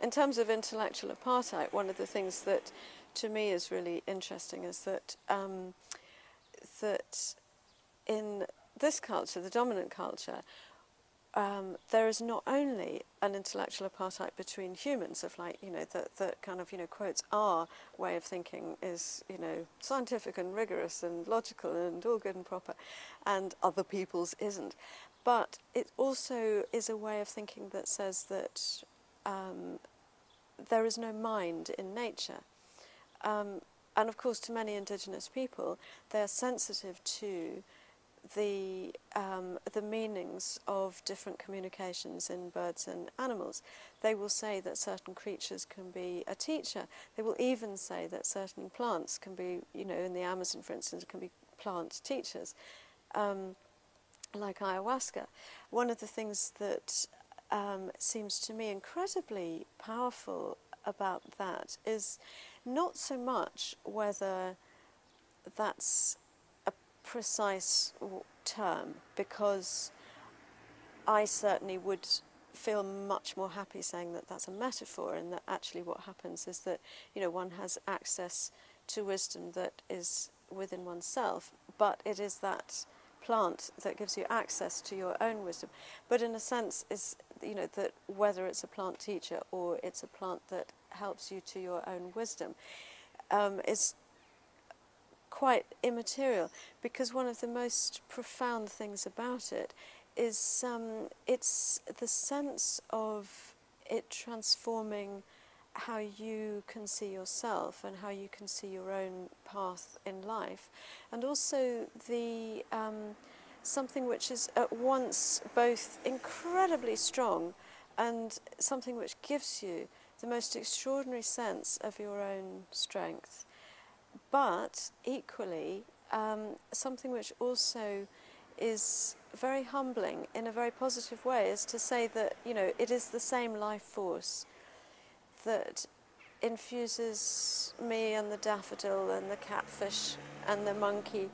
in terms of intellectual apartheid, one of the things that to me is really interesting is that that in this culture, the dominant culture, there is not only an intellectual apartheid between humans of like, that kind of, quotes, our way of thinking is, scientific and rigorous and logical and all good and proper, and other people's isn't. But it also is a way of thinking that says that there is no mind in nature. And of course, to many indigenous people, they are sensitive to the meanings of different communications in birds and animals. They will say that certain creatures can be a teacher. They will even say that certain plants can be, in the Amazon, for instance, can be plant teachers, like ayahuasca. One of the things that seems to me incredibly powerful about that is not so much whether that's precise term, because I certainly would feel much more happy saying that that's a metaphor, and that actually what happens is that one has access to wisdom that is within oneself, but it is that plant that gives you access to your own wisdom. But in a sense is that whether it's a plant teacher or it's a plant that helps you to your own wisdom is quite immaterial, because one of the most profound things about it is it's the sense of it transforming how you can see yourself and how you can see your own path in life, and also the something which is at once both incredibly strong and something which gives you the most extraordinary sense of your own strength, but equally something which also is very humbling in a very positive way, is to say that it is the same life force that infuses me and the daffodil and the catfish and the monkey,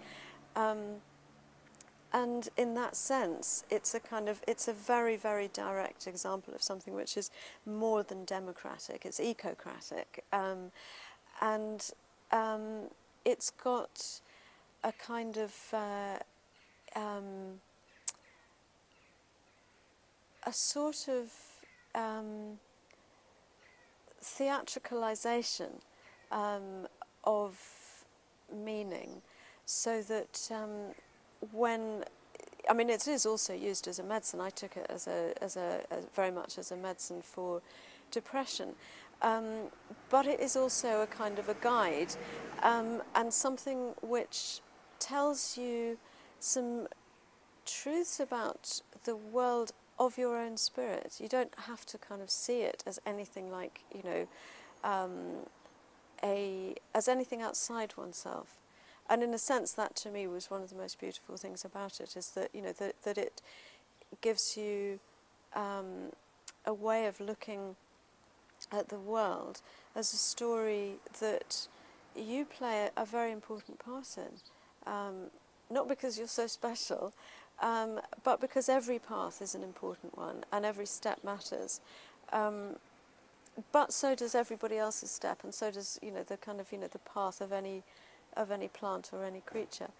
and in that sense it's a very, very direct example of something which is more than democratic. It's ecocratic, and it's got a kind of a sort of theatricalization of meaning, so that it is also used as a medicine. I took it as very much as a medicine for depression, but it is also a kind of a guide, and something which tells you some truths about the world of your own spirit. You don't have to kind of see it as anything like, as anything outside oneself. And in a sense, that to me was one of the most beautiful things about it, is that, that it gives you a way of looking at the world as a story that you play a very important part in. Not because you're so special, but because every path is an important one and every step matters. But so does everybody else's step, and so does the kind of the path of any plant or any creature.